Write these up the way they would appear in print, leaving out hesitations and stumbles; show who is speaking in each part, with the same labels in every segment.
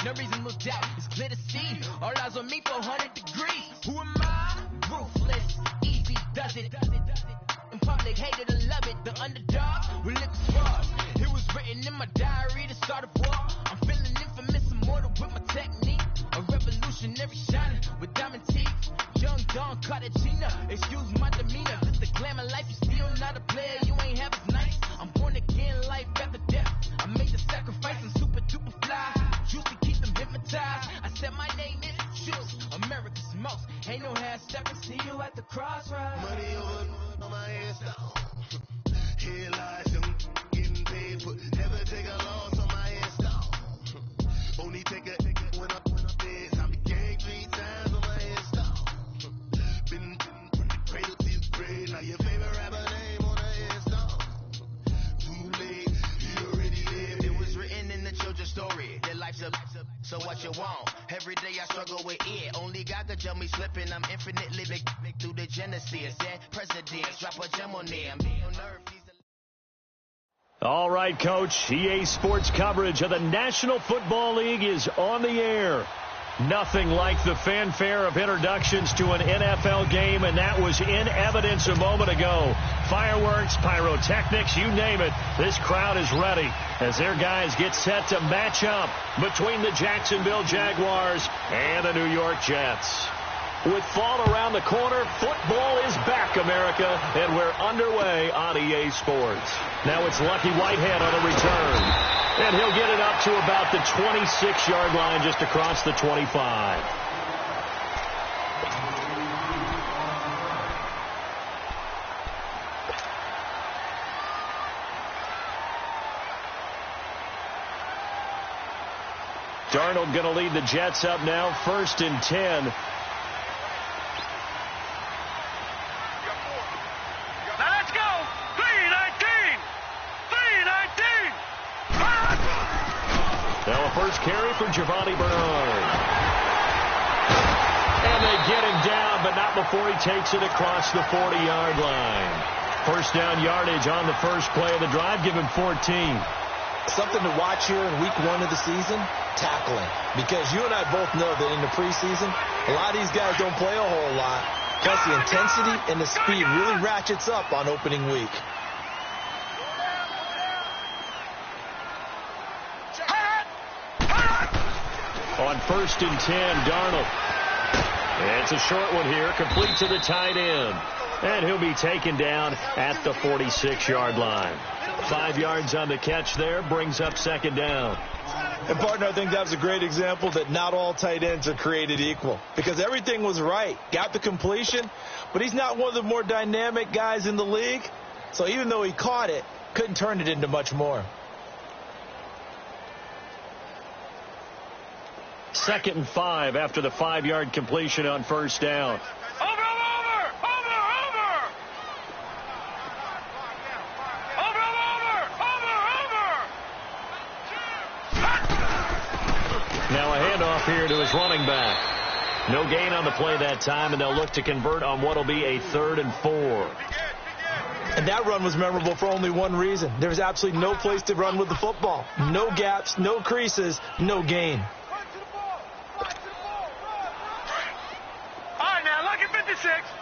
Speaker 1: no reasonable doubt. It's clear to see. All eyes on me, 400 degrees. Who am I? Ruthless, easy does it. In public, hated and love it. The underdog will live as far. It was written in my diary to start a war. I'm feeling infamous, immortal with my technique. A revolutionary shining with diamond teeth. Young Don Cartagena, excuse my demeanor. This the glamour life, you still not a player, you ain't half as nice. I'm born again, life after death. I made the sacrifice and super duper fly. Choose to keep them hypnotized. I said my name is Choose, America's most. Ain't no half stepping, see you at the crossroads.
Speaker 2: Money over on my headstone. Here lies them getting paid for. Never take a loss on my headstone. Only take a when I'm dead. I became 3 times on my headstone. Been from the cradle to the grave. Now your favorite rapper name on the headstone. Too late, you already lived. It was written in the children's story. Their life's a so what you want? Every day I struggle with it. Only God could tell me slipping. I'm infinitely big through the genesis. And presidents drop a gem on them.
Speaker 3: All right, Coach. EA Sports coverage of the National Football League is on the air. Nothing like the fanfare of introductions to an NFL game, and that was in evidence a moment ago. Fireworks, pyrotechnics, you name it. This crowd is ready as their guys get set to match up between the Jacksonville Jaguars and the New York Jets. With fall around the corner, football is back, America, and we're underway on EA Sports. Now it's Lucky Whitehead on the return, and he'll get it up to about the 26-yard line just across the 25. Darnold going to lead the Jets up now, 1st and 10. Now a first carry for Giovanni Bernard. And they get him down, but not before he takes it across the 40-yard line. First down yardage on the first play of the drive, give him 14.
Speaker 4: Something to watch here in week 1 of the season, tackling. Because you and I both know that in the preseason, a lot of these guys don't play a whole lot. Plus the intensity and the speed really ratchets up on opening week.
Speaker 3: On 1st and 10, Darnold. It's a short one here, complete to the tight end. And he'll be taken down at the 46-yard line. 5 yards on the catch there, brings up 2nd down.
Speaker 4: And, partner, I think that was a great example that not all tight ends are created equal. Because everything was right. Got the completion, but he's not one of the more dynamic guys in the league. So even though he caught it, couldn't turn it into much more.
Speaker 3: 2nd and 5 after the 5-yard completion on 1st down.
Speaker 5: Over!
Speaker 3: Now a handoff here to his running back. No gain on the play that time, and they'll look to convert on what will be a 3rd and 4.
Speaker 4: And that run was memorable for only one reason. There was absolutely no place to run with the football. No gaps, no creases, no gain.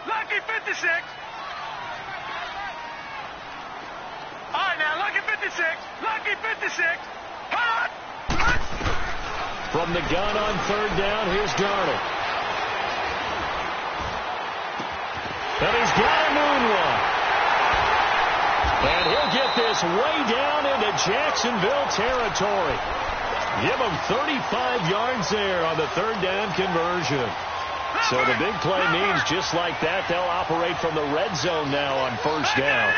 Speaker 5: Lucky 56. All right, now, Lucky 56. Lucky 56. Hot!
Speaker 3: From the gun on 3rd down, here's Darnold. And he's got a moonwalk. And he'll get this way down into Jacksonville territory. Give him 35 yards there on the 3rd down conversion. So the big play means just like that, they'll operate from the red zone now on 1st down.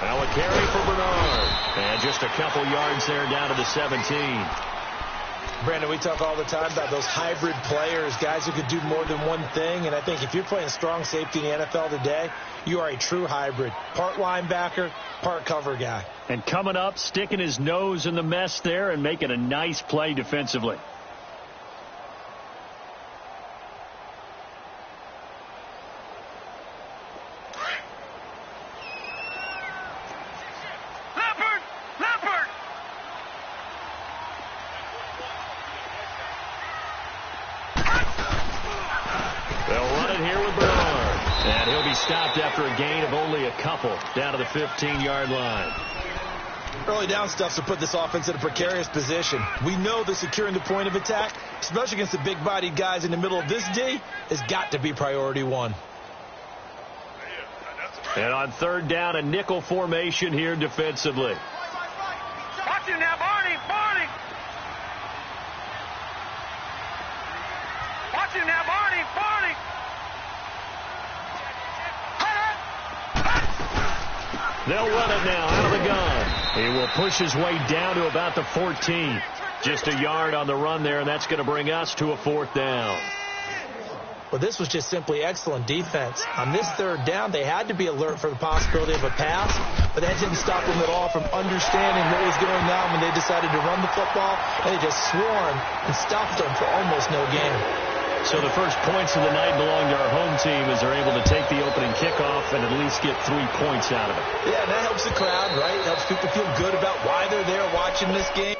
Speaker 3: Now a carry for Bernard. And just a couple yards there down to the 17.
Speaker 4: Brandon, we talk all the time about those hybrid players, guys who could do more than one thing. And I think if you're playing strong safety in the NFL today, you are a true hybrid. Part linebacker, part cover guy.
Speaker 3: And coming up, sticking his nose in the mess there and making a nice play defensively.
Speaker 5: Leopard!
Speaker 3: stopped after a gain of only a couple down to the 15-yard line.
Speaker 4: Early down stuffs will put this offense in a precarious position. We know that securing the point of attack, especially against the big-bodied guys in the middle of this D, has got to be priority one.
Speaker 3: And on third down, a nickel formation here defensively.
Speaker 5: Watch him now, Barney. Barney. Watch him now, Barney. Barney.
Speaker 3: They'll run it now out of the gun. He will push his way down to about the 14. Just a yard on the run there, and that's going to bring us to a fourth down.
Speaker 4: Well, this was just simply excellent defense. On this third down, they had to be alert for the possibility of a pass, but that didn't stop them at all from understanding what was going on when they decided to run the football, and they just swarmed and stopped them for almost no gain.
Speaker 3: So the first points of the night belong to our home team as they're able to take the opening kickoff and at least get 3 points out of it.
Speaker 4: Yeah, and that helps the crowd, right? It helps people feel good about why they're there watching this game.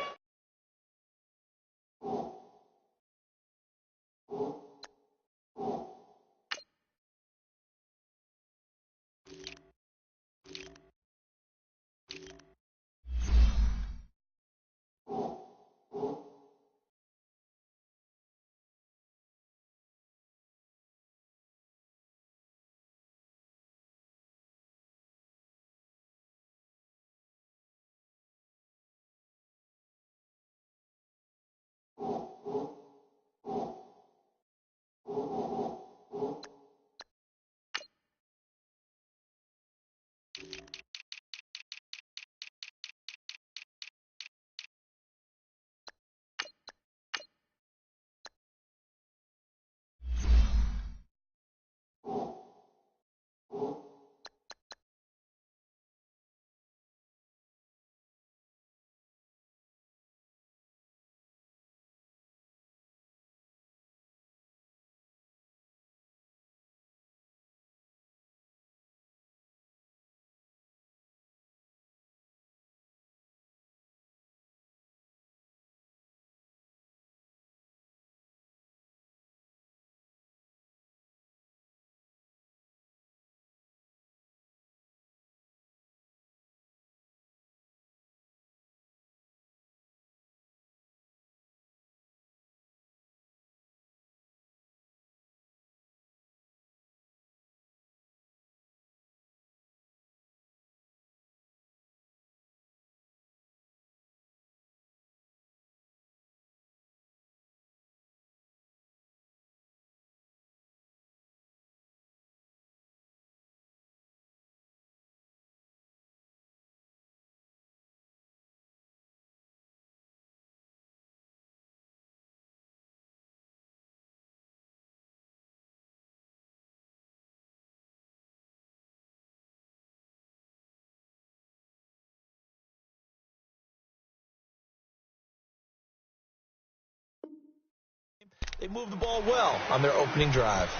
Speaker 4: They moved the ball well on their opening drive.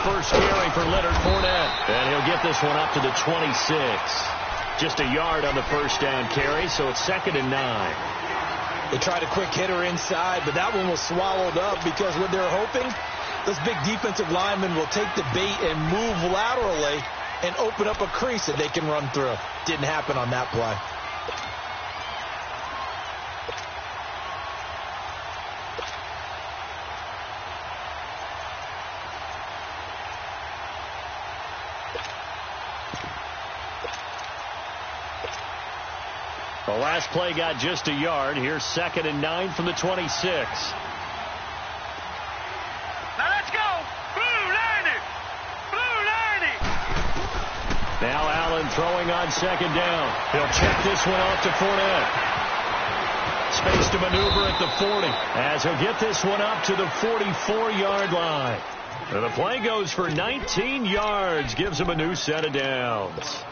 Speaker 3: First carry for Leonard Fournette, and he'll get this one up to the 26. Just a yard on the first down carry, so it's 2nd and 9.
Speaker 4: They tried a quick hitter inside, but that one was swallowed up because what they're hoping, those big defensive linemen will take the bait and move laterally and open up a crease that they can run through. Didn't happen on that play.
Speaker 3: The last play got just a yard. Here's 2nd and 9 from the 26.
Speaker 5: Now let's go. Blue Landy. Blue Landy.
Speaker 3: Now Allen throwing on 2nd down. He'll check this one off to Fournette. Space to maneuver at the 40 as he'll get this one up to the 44-yard line. And the play goes for 19 yards. Gives him a new set of downs.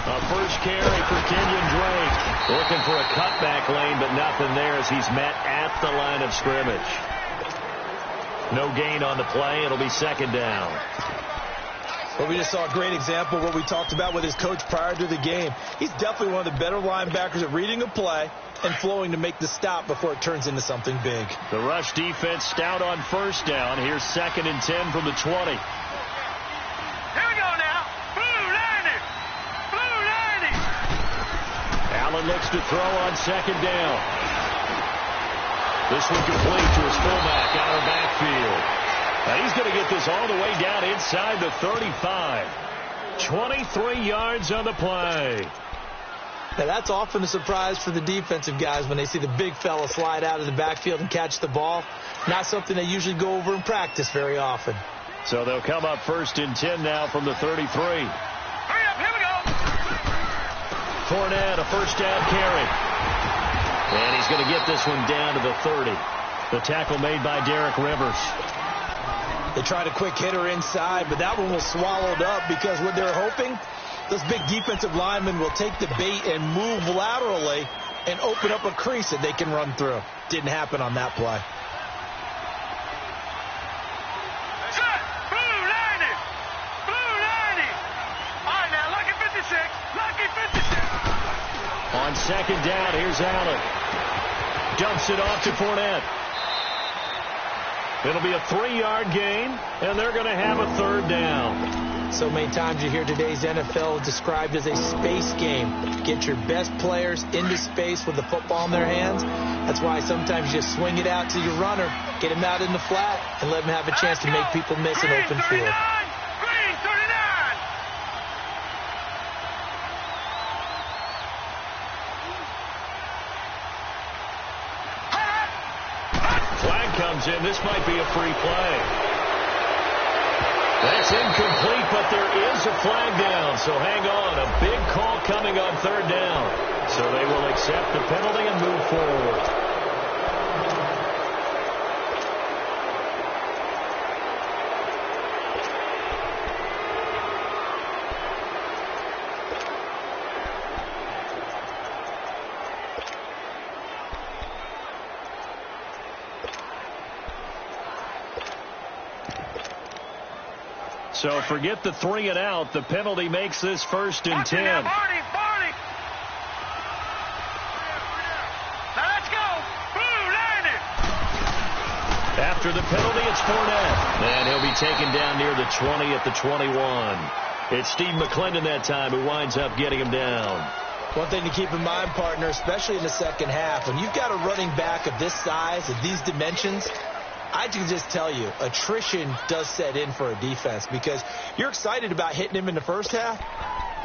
Speaker 3: A first carry for Kenyon Drake. Looking for a cutback lane, but nothing there as he's met at the line of scrimmage. No gain on the play. It'll be second down.
Speaker 4: Well, we just saw a great example of what we talked about with his coach prior to the game. He's definitely one of the better linebackers at reading a play and flowing to make the stop before it turns into something big.
Speaker 3: The rush defense stout on first down. Here's 2nd and 10 from the 20.
Speaker 5: Here we go now. Blue Lanny. Blue Lanny.
Speaker 3: Allen looks to throw on second down. This one complete to his fullback out of the backfield. Now he's going to get this all the way down inside the 35. 23 yards on the play.
Speaker 4: Now that's often a surprise for the defensive guys when they see the big fella slide out of the backfield and catch the ball. Not something they usually go over in practice very often.
Speaker 3: So they'll come up 1st and 10 now from the 33.
Speaker 5: Hurry up, here we go.
Speaker 3: Fournette, a first down carry. And he's going to get this one down to the 30. The tackle made by Derek Rivers.
Speaker 4: They tried a quick hitter inside, but that one was swallowed up because what they're hoping, those big defensive linemen will take the bait and move laterally and open up a crease that they can run through. Didn't happen on that play.
Speaker 5: Set. Blue Lanny. Blue Lanny. All right, now, lucky 56. Lucky 56.
Speaker 3: On second down, here's Allen. Dumps it off to Fournette. It'll be a 3-yard gain, and they're going to have a 3rd down.
Speaker 4: So many times you hear today's NFL described as a space game. Get your best players into space with the football in their hands. That's why sometimes you just swing it out to your runner, get him out in the flat, and let him have a chance to make people miss an open field.
Speaker 5: Green 39.
Speaker 3: Flag comes in. This might be a free play. That's incomplete, but there is a flag down. So hang on. A big call coming on 3rd down. So they will accept the penalty and move forward. So forget the 3 and out. The penalty makes this 1st and 10.
Speaker 5: Now, let's go. Blue Lanny.
Speaker 3: After the penalty, it's Fournette. And he'll be taken down near the 20 at the 21. It's Steve McClendon that time who winds up getting him down.
Speaker 4: One thing to keep in mind, partner, especially in the second half, when you've got a running back of this size, of these dimensions, I can just tell you, attrition does set in for a defense because you're excited about hitting him in the first half.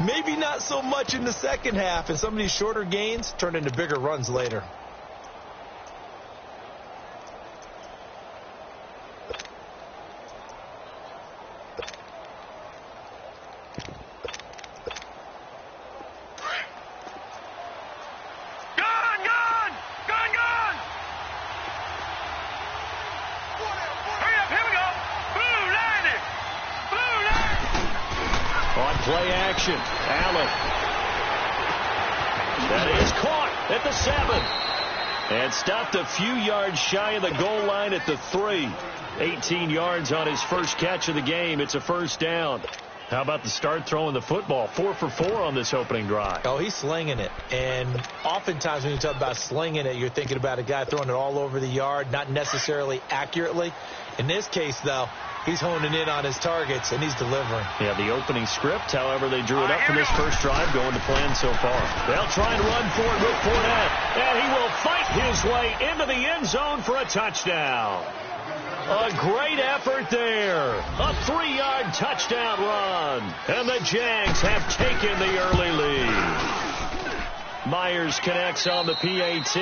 Speaker 4: Maybe not so much in the second half, and some of these shorter gains turn into bigger runs later.
Speaker 3: Play action. Allen. That is caught at the 7. And stopped a few yards shy of the goal line at the 3. 18 yards on his first catch of the game. It's a 1st down. How about the start throwing the football? 4 for 4 on this opening drive.
Speaker 4: Oh, he's slinging it. And oftentimes when you talk about slinging it, you're thinking about a guy throwing it all over the yard, not necessarily accurately. In this case, though, he's honing in on his targets, and he's delivering.
Speaker 3: Yeah, the opening script, however, they drew it up for this first drive going to plan so far. They'll try and run for it with Fournette, and he will fight his way into the end zone for a touchdown. A great effort there. A 3-yard touchdown run, and the Jags have taken the early lead. Myers connects on the PAT.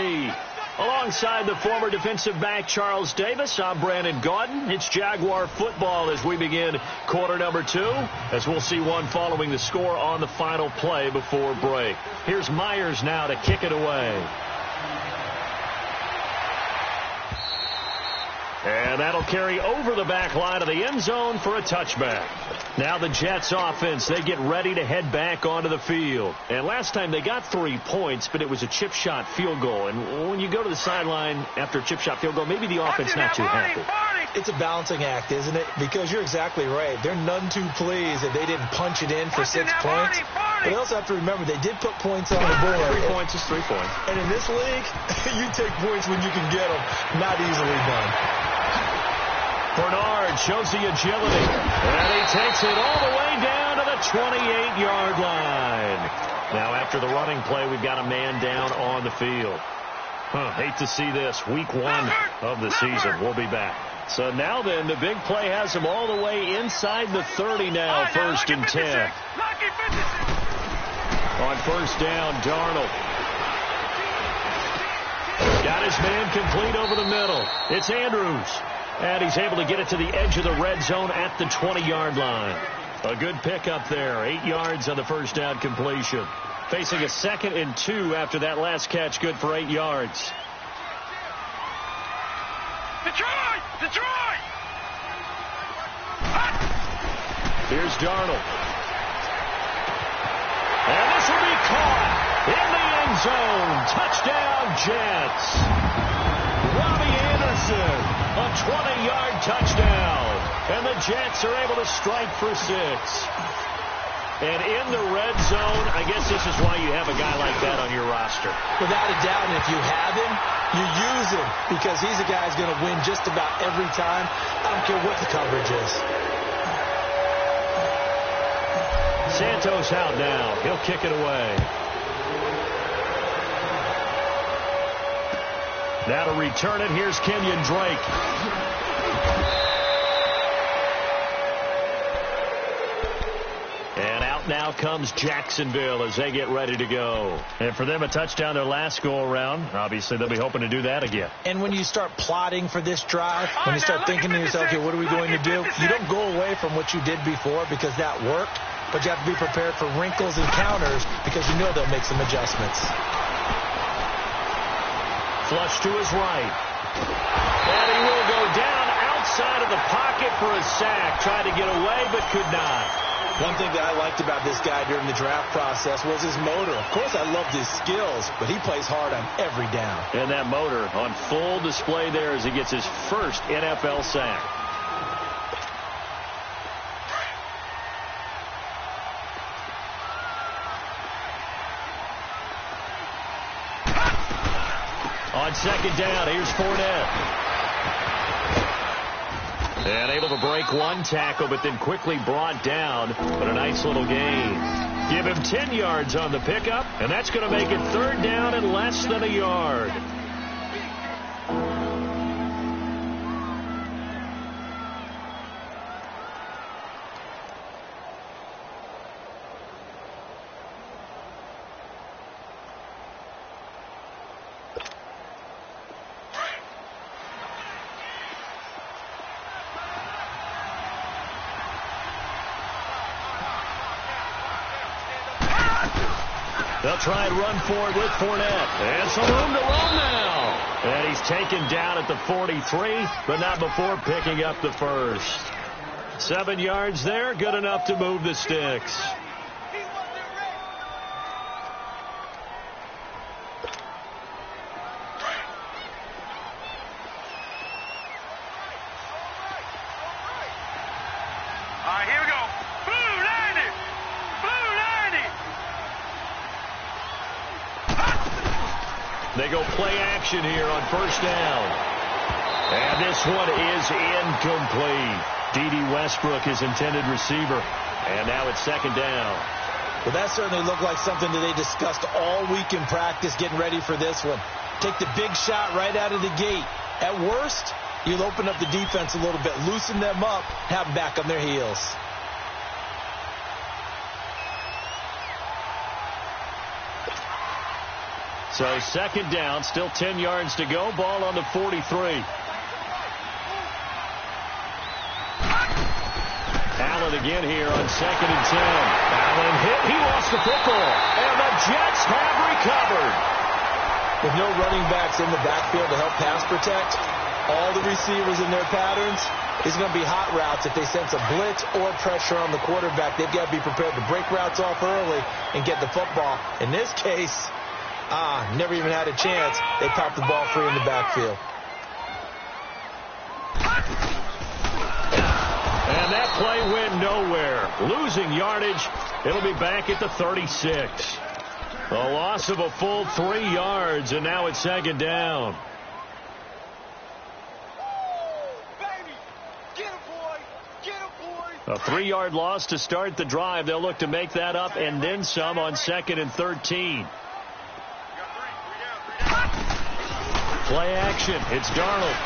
Speaker 3: Alongside the former defensive back Charles Davis, I'm Brandon Gaudin. It's Jaguar football as we begin quarter number 2, as we'll see one following the score on the final play before break. Here's Myers now to kick it away. And that'll carry over the back line of the end zone for a touchback. Now the Jets offense, they get ready to head back onto the field. And last time they got 3 points, but it was a chip shot field goal. And when you go to the sideline after a chip shot field goal, maybe the offense not too happy.
Speaker 4: It's a balancing act, isn't it? Because you're exactly right. They're none too pleased that they didn't punch it in for 6 points. But they also have to remember they did put points on the board.
Speaker 3: 3 points is 3 points.
Speaker 4: And in this league, you take points when you can get them. Not easily done.
Speaker 3: Bernard shows the agility, and he takes it all the way down to the 28-yard line. Now, after the running play, we've got a man down on the field. Hate to see this. Week 1 of the season. We'll be back. So now then, the big play has him all the way inside the 30 now, first and 10. On first down, Darnold. Got his man complete over the middle. It's Andrews. And he's able to get it to the edge of the red zone at the 20-yard line. A good pickup there. 8 yards on the first down completion. Facing a 2nd and 2 after that last catch. Good for 8 yards.
Speaker 5: Detroit! Detroit!
Speaker 3: Here's Darnold. And this will be caught in the end zone. Touchdown, Jets. Robbie Anderson. A 20-yard touchdown. And the Jets are able to strike for 6. And in the red zone, I guess this is why you have a guy like that on your roster.
Speaker 4: Without a doubt, and if you have him, you use him because he's a guy who's going to win just about every time. I don't care what the coverage is.
Speaker 3: Santos out now. He'll kick it away. Now to return it, here's Kenyon Drake. And out now comes Jacksonville as they get ready to go. And for them, a touchdown their last go-around. Obviously, they'll be hoping to do that again.
Speaker 4: And when you start plotting for this drive, when you start thinking to yourself, okay, what are we going to do? You don't go away from what you did before because that worked, but you have to be prepared for wrinkles and counters because you know they'll make some adjustments.
Speaker 3: Flush to his right. And he will go down outside of the pocket for a sack. Tried to get away, but could not.
Speaker 4: One thing that I liked about this guy during the draft process was his motor. Of course, I loved his skills, but he plays hard on every down.
Speaker 3: And that motor on full display there as he gets his first NFL sack. On second down, here's Fournette. And able to break one tackle, but then quickly brought down. But a nice little gain. Give him 10 yards on the pickup, and that's going to make it 3rd down and less than a yard. They'll try and run for it with Fournette. And some room to run now. And he's taken down at the 43, but not before picking up the first. 7 yards there, good enough to move the sticks.
Speaker 5: All right, here we go. Blue 90. Blue 90.
Speaker 3: They go play action here on first down. And this one is incomplete. D.D. Westbrook, his intended receiver. And now it's 2nd down.
Speaker 4: Well, that certainly looked like something that they discussed all week in practice getting ready for this one. Take the big shot right out of the gate. At worst, you'll open up the defense a little bit, loosen them up, have them back on their heels.
Speaker 3: So 2nd down, still 10 yards to go. Ball on the 43. Allen again here on 2nd and 10. Allen hit. He lost the football. And the Jets have recovered.
Speaker 4: With no running backs in the backfield to help pass protect, all the receivers in their patterns is going to be hot routes. If they sense a blitz or pressure on the quarterback, they've got to be prepared to break routes off early and get the football. In this case, never even had a chance. They popped the ball free in the backfield.
Speaker 3: And that play went nowhere. Losing yardage. It'll be back at the 36. A loss of a full 3 yards, and now it's second down. A 3-yard loss to start the drive. They'll look to make that up and then some on 2nd and 13. Play action. It's Darnold.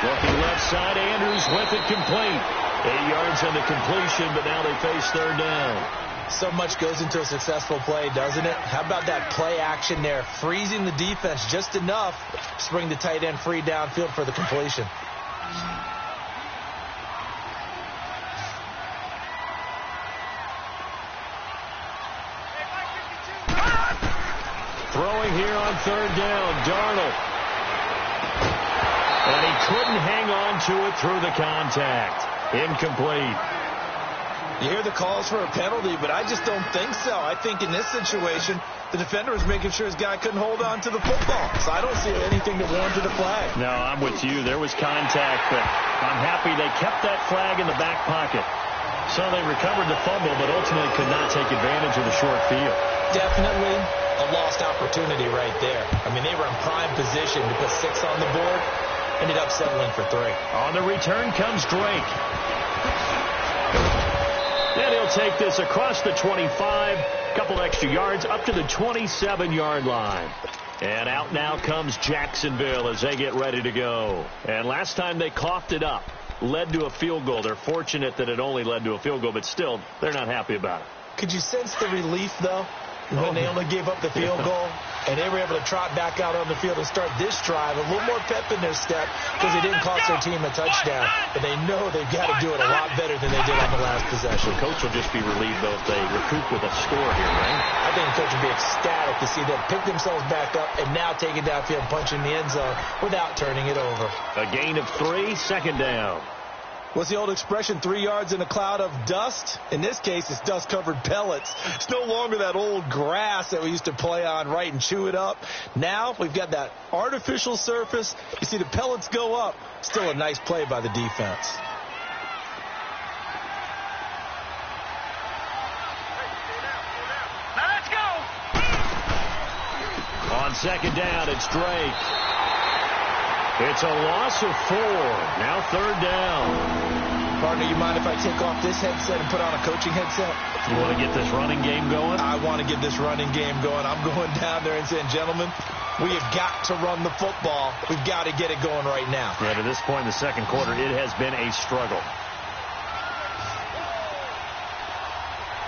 Speaker 3: Looking left side, Andrews with it complete. 8 yards on the completion, but now they face third down.
Speaker 4: So much goes into a successful play, doesn't it? How about that play action there? Freezing the defense just enough to bring the tight end free downfield for the completion.
Speaker 3: Throwing here on third down, Darnold. And he couldn't hang on to it through the contact. Incomplete.
Speaker 4: You hear the calls for a penalty, but I just don't think so. I think in this situation, the defender was making sure his guy couldn't hold on to the football. So I don't see anything that warranted a flag.
Speaker 3: No, I'm with you. There was contact, but I'm happy they kept that flag in the back pocket. So they recovered the fumble, but ultimately could not take advantage of the short field.
Speaker 4: Definitely a lost opportunity right there. I mean, they were in prime position to put 6 on the board. Ended up settling for 3.
Speaker 3: On the return comes Drake. And he'll take this across the 25. Couple extra yards up to the 27-yard line. And out now comes Jacksonville as they get ready to go. And last time they coughed it up. Led to a field goal. They're fortunate that it only led to a field goal, but still, they're not happy about it.
Speaker 4: Could you sense the relief, though, when they only gave up the field goal? And they were able to trot back out on the field and start this drive. A little more pep in their step because they didn't cost their team a touchdown. But they know they've got to do it a lot better than they did on the last possession.
Speaker 3: The coach will just be relieved, though, if they recoup with a score here, right?
Speaker 4: I think the coach will be ecstatic to see them pick themselves back up and now take it downfield and punch in the end zone without turning it over.
Speaker 3: A gain of 3, second down.
Speaker 4: What's the old expression, 3 yards in a cloud of dust? In this case, it's dust-covered pellets. It's no longer that old grass that we used to play on, right, and chew it up. Now we've got that artificial surface. You see the pellets go up. Still a nice play by the defense.
Speaker 5: Now let's go.
Speaker 3: On second down, it's Drake. It's a loss of 4. Now third down.
Speaker 4: Partner, you mind if I take off this headset and put on a coaching headset?
Speaker 3: You want to get this running game going?
Speaker 4: I want to get this running game going. I'm going down there and saying, gentlemen, we have got to run the football. We've got to get it going right now.
Speaker 3: Yeah, to this point in the second quarter, it has been a struggle.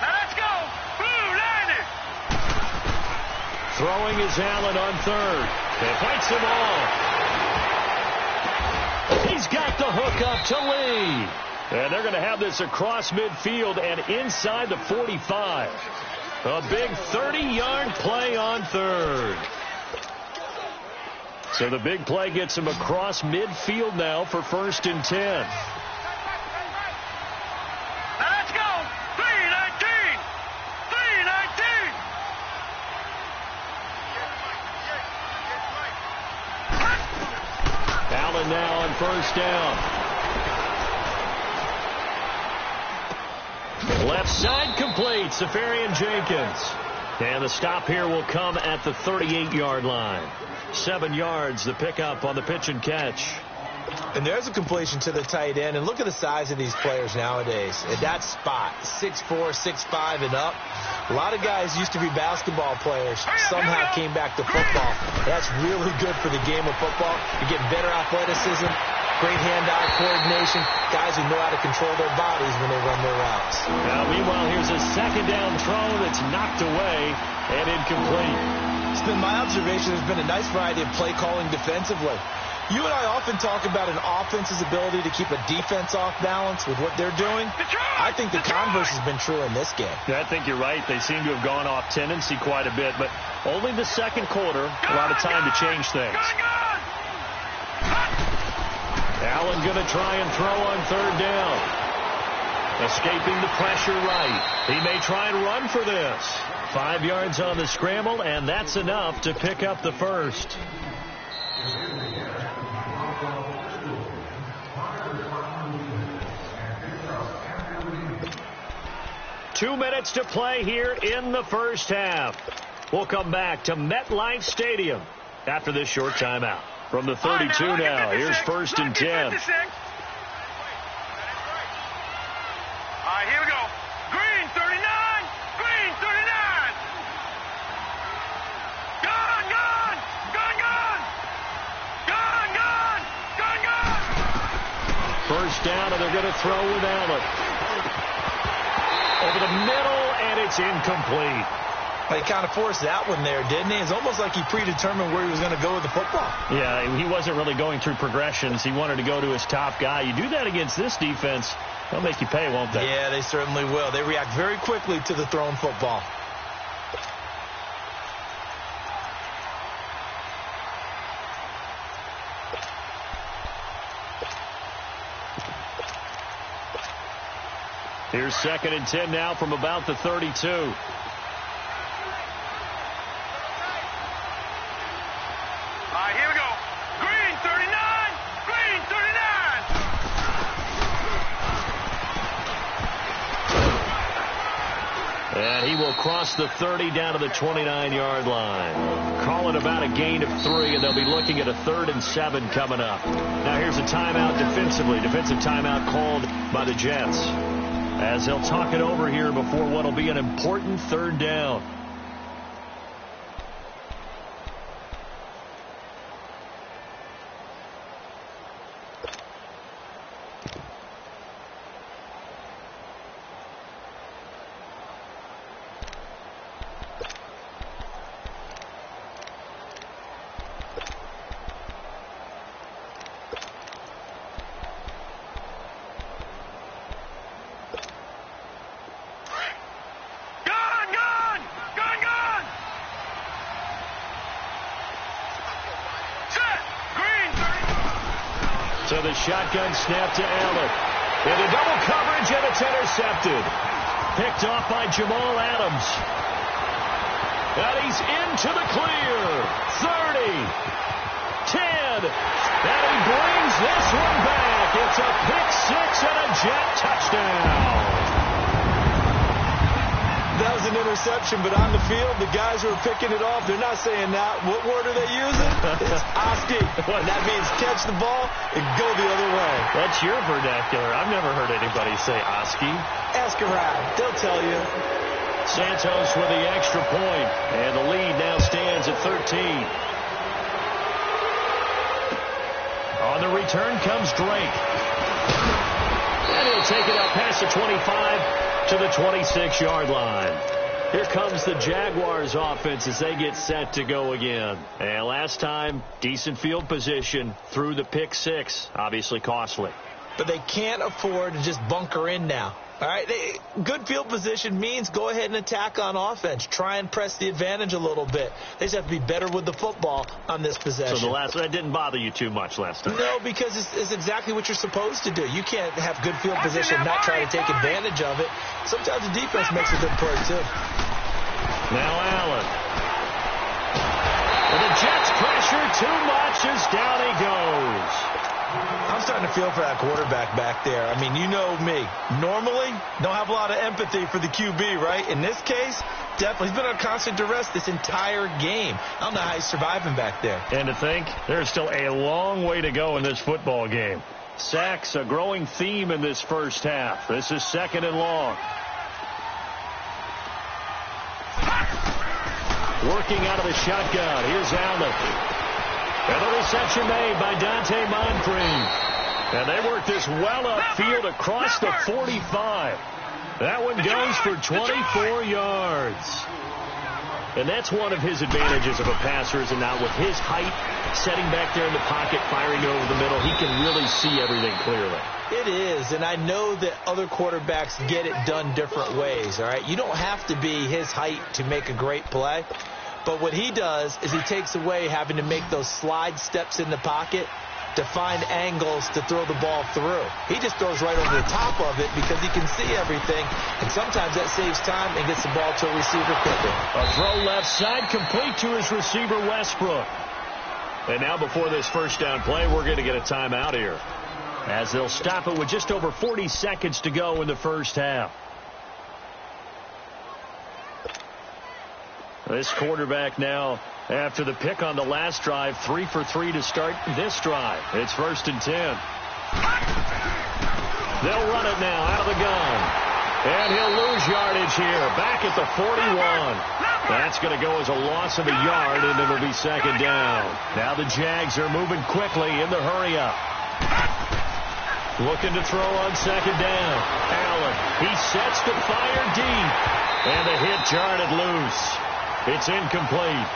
Speaker 5: Now let's go. Blue, line it.
Speaker 3: Throwing is Allen on third. It fights them all. He's got the hook up to Lee. And they're going to have this across midfield and inside the 45. A big 30-yard play on third. So the big play gets him across midfield now for 1st and 10.
Speaker 5: Now let's go. 3-19. 3-19.
Speaker 3: Allen now on first down. Left side complete. Safarian Jenkins. And the stop here will come at the 38-yard line. 7 yards, the pickup on the pitch and catch.
Speaker 4: And there's a completion to the tight end. And look at the size of these players nowadays. At that spot, 6'4", 6'5", and up. A lot of guys used to be basketball players. Somehow came back to football. That's really good for the game of football. You're getting better athleticism, great hand-eye coordination. Guys who know how to control their bodies when they run their routes.
Speaker 3: Now, meanwhile, here's a second down throw that's knocked away and incomplete.
Speaker 4: It's been my observation there's been a nice variety of play calling defensively. You and I often talk about an offense's ability to keep a defense off balance with what they're doing. I think the converse has been true in this game.
Speaker 3: Yeah, I think you're right. They seem to have gone off tendency quite a bit, but only the second quarter, a lot of time to change things.
Speaker 5: Good.
Speaker 3: Allen going to try and throw on third down. Escaping the pressure right. He may try and run for this. 5 yards on the scramble, and that's enough to pick up the first. Two minutes to play here in the first half. We'll come back to MetLife Stadium after this short timeout. From the 32 now, here's 1st and 10.
Speaker 5: All right, here we go. Green, 39. Green, 39. Gun, gun. Gun, gun. Gun, gun. Gun, gun.
Speaker 3: First down, and they're going to throw with Allen. Over the middle, and it's incomplete.
Speaker 4: He kind of forced that one there, didn't he? It's almost like he predetermined where he was going to go with the football.
Speaker 3: Yeah, he wasn't really going through progressions. He wanted to go to his top guy. You do that against this defense, they'll make you pay, won't they?
Speaker 4: Yeah, they certainly will. They react very quickly to the thrown football.
Speaker 3: Here's 2nd and 10 now from about the 32.
Speaker 5: All right, here we go. Green, 39. Green, 39.
Speaker 3: And he will cross the 30 down to the 29-yard line. Call it about a gain of 3, and they'll be looking at a 3rd and 7 coming up. Now here's a timeout defensively. Defensive timeout called by the Jets, as they'll talk it over here before what will be an important 3rd down. So the shotgun snap to Allen. Into double coverage, and it's intercepted. Picked off by Jamal Adams. And he's into the clear. 30. 10. And he brings this one back. It's a pick 6 and a Jet touchdown.
Speaker 4: That was an interception, but on the field, the guys who are picking it off, they're not saying that. What word are they using? It's Oski. And that means catch the ball and go the other way.
Speaker 3: That's your vernacular. I've never heard anybody say Oski.
Speaker 4: Ask around. They'll tell you.
Speaker 3: Santos with the extra point, and the lead now stands at 13. On the return comes Drake. And he'll take it up past the 25 to the 26-yard line. Here comes the Jaguars offense as they get set to go again. And last time, decent field position through the pick 6. Obviously costly.
Speaker 4: But they can't afford to just bunker in now. All right, good field position means go ahead and attack on offense. Try and press the advantage a little bit. They just have to be better with the football on this possession.
Speaker 3: So that didn't bother you too much last time?
Speaker 4: No, because it's exactly what you're supposed to do. You can't have good field position and not try to take advantage of it. Sometimes the defense makes a good play, too.
Speaker 3: Now Allen. And the Jets pressure too much as down he goes.
Speaker 4: I'm starting to feel for that quarterback back there. I mean, you know me. Normally, don't have a lot of empathy for the QB, right? In this case, definitely. He's been on constant duress this entire game. I don't know how he's surviving back there.
Speaker 3: And to think, there's still a long way to go in this football game. Sacks, a growing theme in this first half. This is 2nd and long. Working out of the shotgun. Here's Allen. And the reception made by Dante Moncrief. And they work this well upfield across the 45. That one goes for 24 yards. And that's one of his advantages of a passer, is now with his height, setting back there in the pocket, firing over the middle, he can really see everything clearly.
Speaker 4: It is, and I know that other quarterbacks get it done different ways, all right? You don't have to be his height to make a great play. But what he does is he takes away having to make those slide steps in the pocket to find angles to throw the ball through. He just throws right over the top of it because he can see everything, and sometimes that saves time and gets the ball to a receiver quicker.
Speaker 3: A throw left side, complete to his receiver, Westbrook. And now before this first down play, we're going to get a timeout here, as they'll stop it with just over 40 seconds to go in the first half. This quarterback now, after the pick on the last drive, 3 for 3 to start this drive. It's 1st and 10. They'll run it now out of the gun. And he'll lose yardage here, back at the 41. That's going to go as a loss of a yard, and it'll be 2nd down. Now the Jags are moving quickly in the hurry-up. Looking to throw on 2nd down. Allen, he sets to fire deep. And the hit jarred loose. It's incomplete.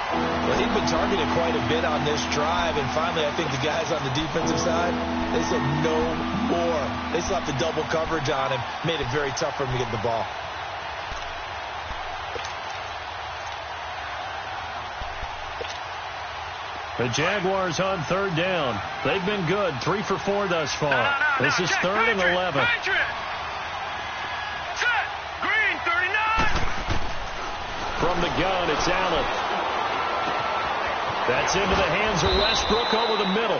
Speaker 4: Well, he'd been targeted quite a bit on this drive, and finally I think the guys on the defensive side, they said no more. They slapped the double coverage on him, made it very tough for him to get the ball.
Speaker 3: The Jaguars on 3rd down. They've been good, 3 for 4 thus far. This is 3rd and 11. From the gun, it's Allen. That's into the hands of Westbrook over the middle.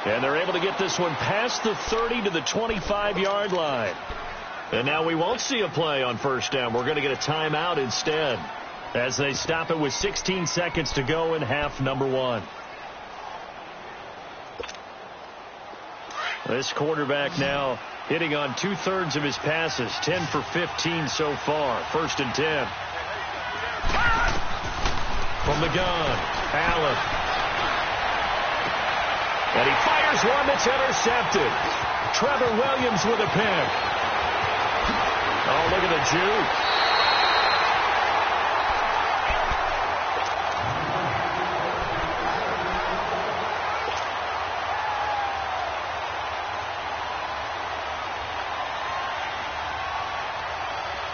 Speaker 3: And they're able to get this one past the 30 to the 25-yard line. And now we won't see a play on 1st down. We're going to get a timeout instead, as they stop it with 16 seconds to go in half number 1. This quarterback now hitting on 2/3 of his passes, 10 for 15 so far. 1st and 10. From the gun, Allen. And he fires one that's intercepted. Trevor Williams with a pick. Oh, look at the juke.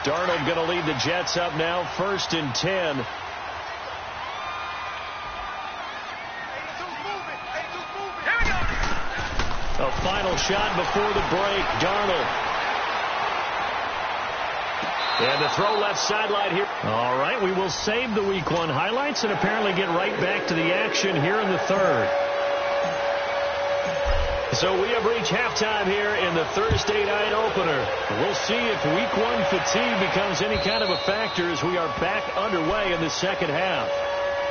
Speaker 3: Darnold going to lead the Jets up now, 1st and 10. A final shot before the break, Darnold. And the throw left sideline here. All right, we will save the Week 1 highlights and apparently get right back to the action here in the 3rd. So we have reached halftime here in the Thursday night opener. We'll see if Week 1 fatigue becomes any kind of a factor as we are back underway in the 2nd half.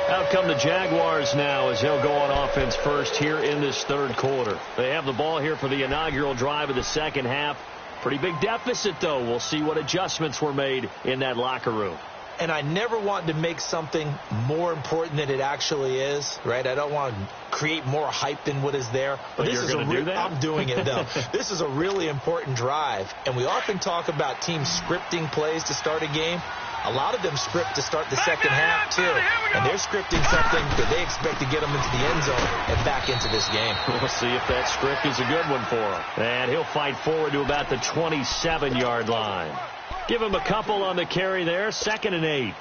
Speaker 3: Out come the Jaguars now as they'll go on offense first here in this 3rd quarter. They have the ball here for the inaugural drive of the 2nd half. Pretty big deficit, though. We'll see what adjustments were made in that locker room.
Speaker 4: And I never want to make something more important than it actually is, right? I don't want to create more hype than what is there.
Speaker 3: But this is do that?
Speaker 4: I'm doing it, though. This is a really important drive. And we often talk about teams scripting plays to start a game. A lot of them script to start the 2nd half, too. And they're scripting something that they expect to get them into the end zone and back into this game.
Speaker 3: We'll see if that script is a good one for him. And he'll fight forward to about the 27-yard line. Give him a couple on the carry there. 2nd and 8.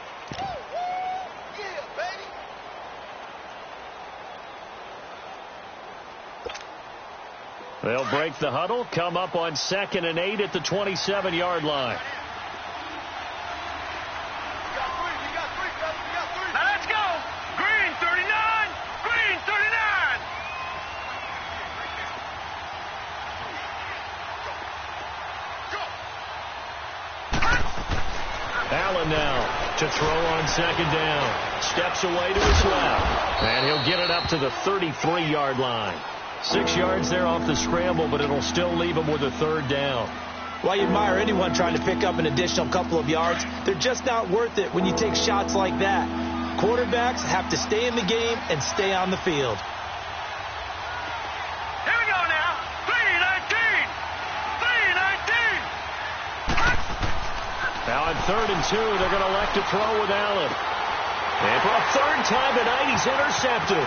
Speaker 3: They'll break the huddle, come up on 2nd and 8 at the 27-yard line.
Speaker 5: Now let's go. Green 39. Green 39.
Speaker 3: Allen now to throw on 2nd down. Steps away to his left. And he'll get it up to the 33-yard line. 6 yards there off the scramble, but it'll still leave him with a 3rd down.
Speaker 4: Well, you admire anyone trying to pick up an additional couple of yards. They're just not worth it when you take shots like that. Quarterbacks have to stay in the game and stay on the field.
Speaker 5: Here we go now. 3-19. 3-19.
Speaker 3: Now on 3rd and 2, they're going to elect to throw with Allen. And for a 3rd time tonight, he's intercepted.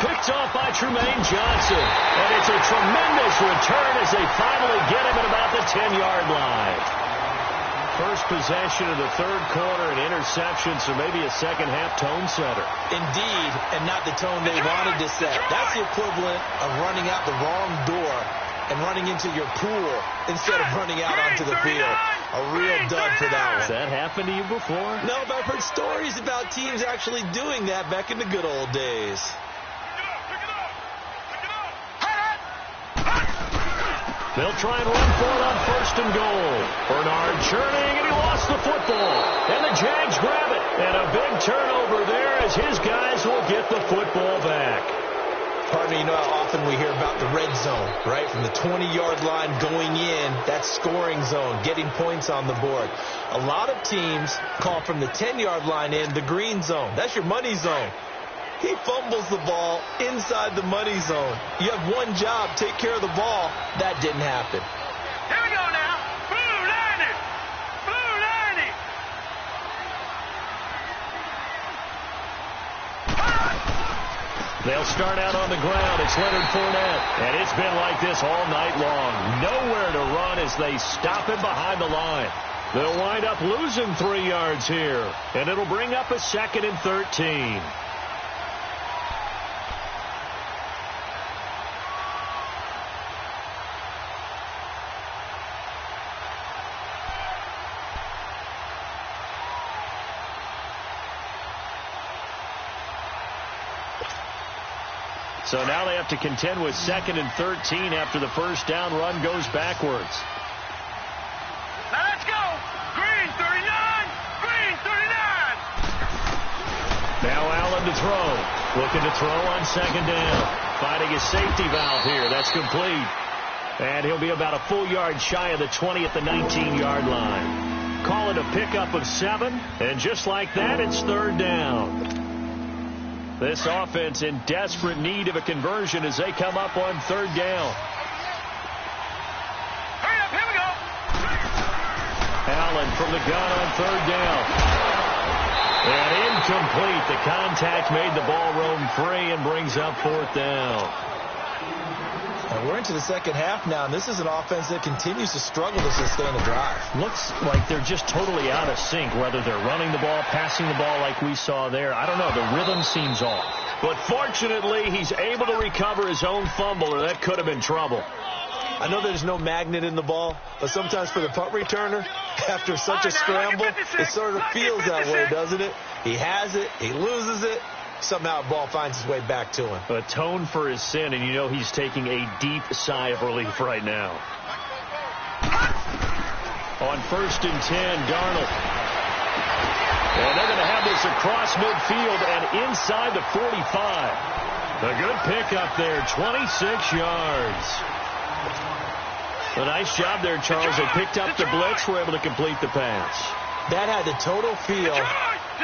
Speaker 3: Picked off by Trumaine Johnson. And it's a tremendous return as they finally get him at about the 10-yard line. First possession of the third quarter, an interception, so maybe a second-half tone setter.
Speaker 4: Indeed, and not the tone they wanted to set. That's the equivalent of running out the wrong door and running into your pool instead of running out onto the field. A real dud for that one.
Speaker 3: Has that happened to you before?
Speaker 4: No, but I've heard stories about teams actually doing that back in the good old days.
Speaker 3: They'll try and run for it on first and goal. Bernard churning, and he lost the football. And the Jags grab it. And a big turnover there as his guys will get the football back.
Speaker 4: Pardon me, you know how often we hear about the red zone, right? From the 20-yard line going in, that scoring zone, getting points on the board. A lot of teams call from the 10-yard line in the green zone. That's your money zone. He fumbles the ball inside the money zone. You have one job, take care of the ball. That didn't happen.
Speaker 5: Here we go now. Blue 90. Blue 90.
Speaker 3: They'll start out on the ground. It's Leonard Fournette. And it's been like this all night long. Nowhere to run as they stop him behind the line. They'll wind up losing 3 yards here. And it'll bring up a 2nd and 13. So now they have to contend with 2nd and 13 after the first down run goes backwards.
Speaker 5: Now let's go. Green 39. Green 39.
Speaker 3: Now Allen to throw. Looking to throw on 2nd down. Finding his safety valve here. That's complete. And he'll be about a full yard shy of the 20 at the 19-yard line. Call it a pickup of 7. And just like that, it's 3rd down. This offense in desperate need of a conversion as they come up on 3rd down.
Speaker 5: Hurry up, here we go.
Speaker 3: Allen from the gun on 3rd down. And incomplete. The contact made the ball roam free and brings up 4th down.
Speaker 4: And we're into the second half now, and this is an offense that continues to struggle to sustain a drive.
Speaker 3: Looks like they're just totally out of sync, whether they're running the ball, passing the ball like we saw there. I don't know. The rhythm seems off. But fortunately, he's able to recover his own fumble, or that could have been trouble.
Speaker 4: I know there's no magnet in the ball, but sometimes for the punt returner, after such a scramble, it sort of feels that way, doesn't it? He has it, he loses it. Somehow the ball finds its way back to him.
Speaker 3: Atone for his sin, and you know he's taking a deep sigh of relief right now. On 1st and 10, Darnold. And they're going to have this across midfield and inside the 45. A good pickup there, 26 yards. A nice job there, Charles. They picked up the blitz, were able to complete the pass.
Speaker 4: That had the total feel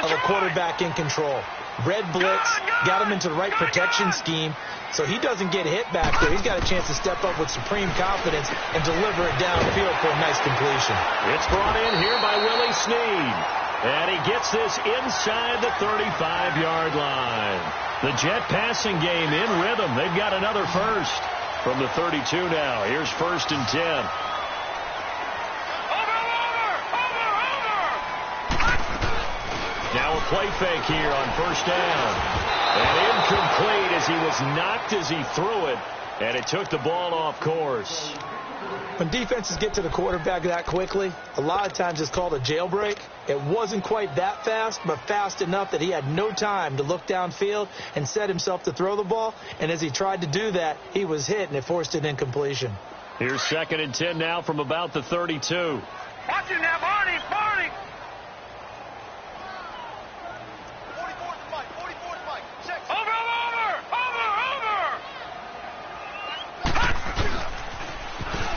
Speaker 4: of a quarterback in control. Red blitz, got him into the right protection scheme, so he doesn't get hit back there. He's got a chance to step up with supreme confidence and deliver it downfield for a nice completion.
Speaker 3: It's brought in here by Willie Snead, and he gets this inside the 35-yard line. The Jet passing game in rhythm. They've got another first from the 32 now. Here's 1st and 10. Now a play fake here on 1st down. And incomplete as he was knocked as he threw it. And it took the ball off course.
Speaker 4: When defenses get to the quarterback that quickly, a lot of times it's called a jailbreak. It wasn't quite that fast, but fast enough that he had no time to look downfield and set himself to throw the ball. And as he tried to do that, he was hit, and it forced an incompletion.
Speaker 3: Here's 2nd and 10 now from about the 32.
Speaker 5: Watch him now, Barney, Barney.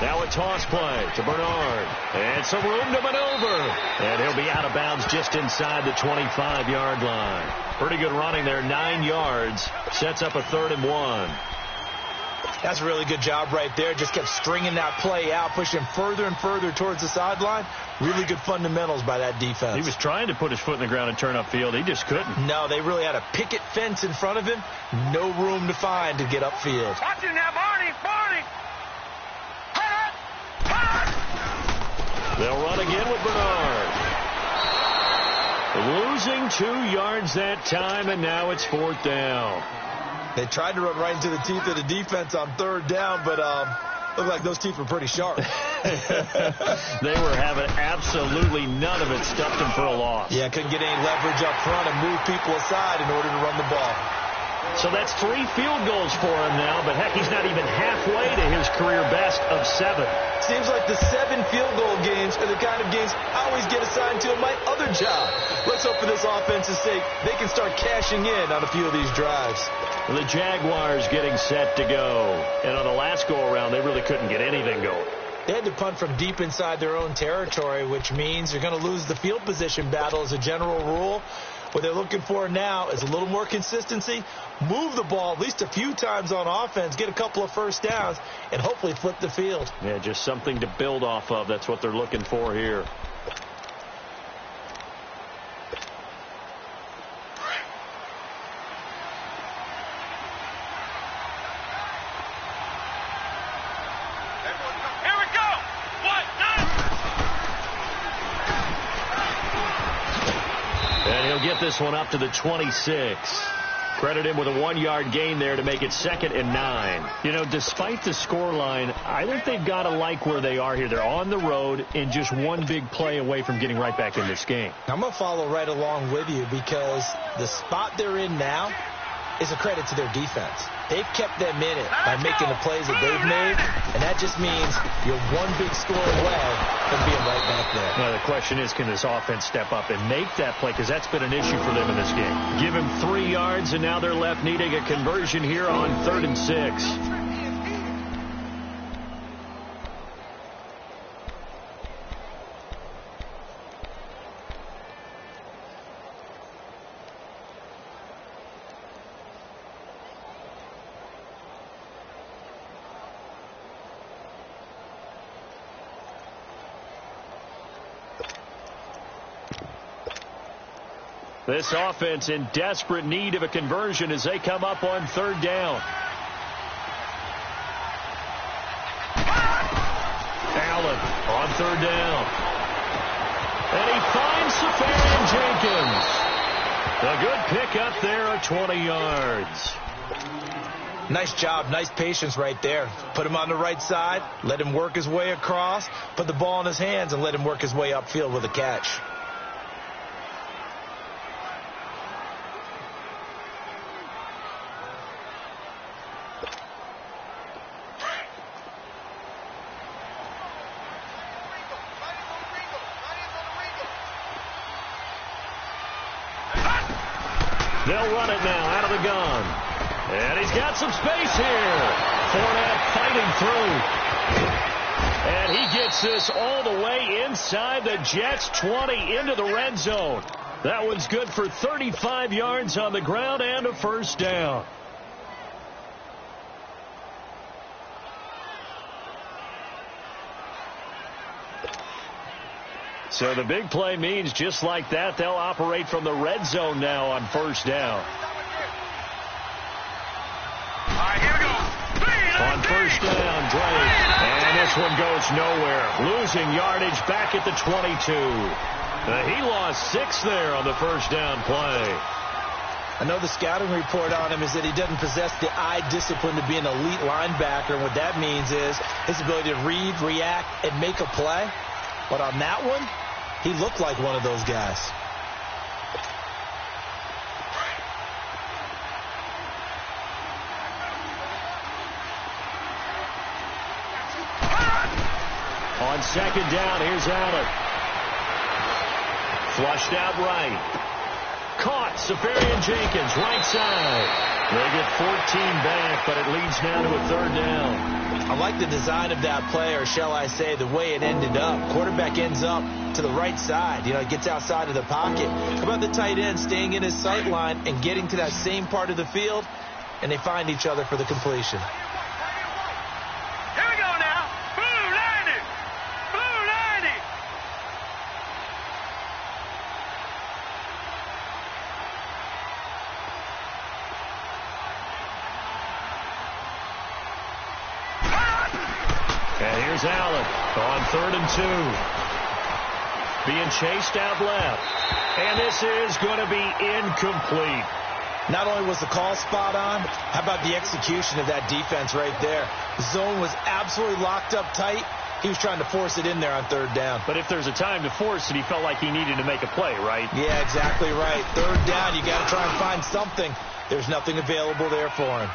Speaker 3: Now a toss play to Bernard. And some room to maneuver. And he'll be out of bounds just inside the 25-yard line. Pretty good running there, 9 yards. Sets up a 3rd and 1.
Speaker 4: That's a really good job right there. Just kept stringing that play out, pushing him further and further towards the sideline. Really good fundamentals by that defense.
Speaker 3: He was trying to put his foot in the ground and turn upfield. He just couldn't.
Speaker 4: No, they really had a picket fence in front of him. No room to find to get upfield.
Speaker 5: Watch him now, Barney, Barney.
Speaker 3: They'll run again with Bernard. Losing 2 yards that time, and now it's 4th down.
Speaker 4: They tried to run right into the teeth of the defense on 3rd down, but looked like those teeth were pretty sharp.
Speaker 3: They were having absolutely none of it. Stuffed them for a loss.
Speaker 4: Yeah, couldn't get any leverage up front and move people aside in order to run the ball.
Speaker 3: So that's 3 field goals for him now, but heck, he's not even halfway to his career best of 7.
Speaker 4: Seems like the 7 field goal games are the kind of games I always get assigned to in my other job. Let's hope for this offense's sake they can start cashing in on a few of these drives.
Speaker 3: The Jaguars getting set to go. And on the last go-around, they really couldn't get anything going.
Speaker 4: They had to punt from deep inside their own territory, which means you're going to lose the field position battle as a general rule. What they're looking for now is a little more consistency, move the ball at least a few times on offense, get a couple of first downs, and hopefully flip the field.
Speaker 3: Yeah, just something to build off of. That's what they're looking for here. Get this one up to the 26. Credit him with a 1-yard gain there to make it 2nd and 9. You know, despite the scoreline, I think they've got to like where they are here. They're on the road and just one big play away from getting right back in this game.
Speaker 4: I'm going to follow right along with you because the spot they're in now is a credit to their defense. They've kept them in it by making the plays that they've made, and that just means you're one big score away from being right back there.
Speaker 3: Now, the question is, can this offense step up and make that play? Because that's been an issue for them in this game. Give him 3 yards, and now they're left needing a conversion here on 3rd and 6. This offense in desperate need of a conversion as they come up on 3rd down. Allen on 3rd down. And he finds Safarian Jenkins. A good pickup there of 20 yards.
Speaker 4: Nice job, nice patience right there. Put him on the right side, let him work his way across, put the ball in his hands, and let him work his way upfield with a catch.
Speaker 3: They'll run it now out of the gun. And he's got some space here. Fournette fighting through. And he gets this all the way inside the Jets' 20 into the red zone. That one's good for 35 yards on the ground and a 1st down. So the big play means just like that, they'll operate from the red zone now on 1st down.
Speaker 5: All right, here we go.
Speaker 3: On 1st down, Drake. And this one goes nowhere. Losing yardage back at the 22. He lost 6 there on the 1st down play.
Speaker 4: I know the scouting report on him is that he doesn't possess the eye discipline to be an elite linebacker. And what that means is his ability to read, react, and make a play. But on that one, he looked like one of those guys.
Speaker 3: On 2nd down, here's Allen. Flushed out right. Caught, Safarian Jenkins, right side. They get 14 back, but it leads now to a 3rd down.
Speaker 4: I like the design of that play, or shall I say the way it ended up. Quarterback ends up to the right side. You know, it gets outside of the pocket. How about the tight end staying in his sight line and getting to that same part of the field, and they find each other for the completion.
Speaker 5: Here we go now. Blue 90. Blue 90.
Speaker 3: And here's Allen on 3rd and 2. being chased out left. And this is going to be incomplete.
Speaker 4: Not only was the call spot on, how about the execution of that defense right there? The zone was absolutely locked up tight. He was trying to force it in there on third down.
Speaker 3: But if there's a time to force it, he felt like he needed to make a play, right?
Speaker 4: Yeah, exactly right. Third down, you got to try and find something. There's nothing available there for him.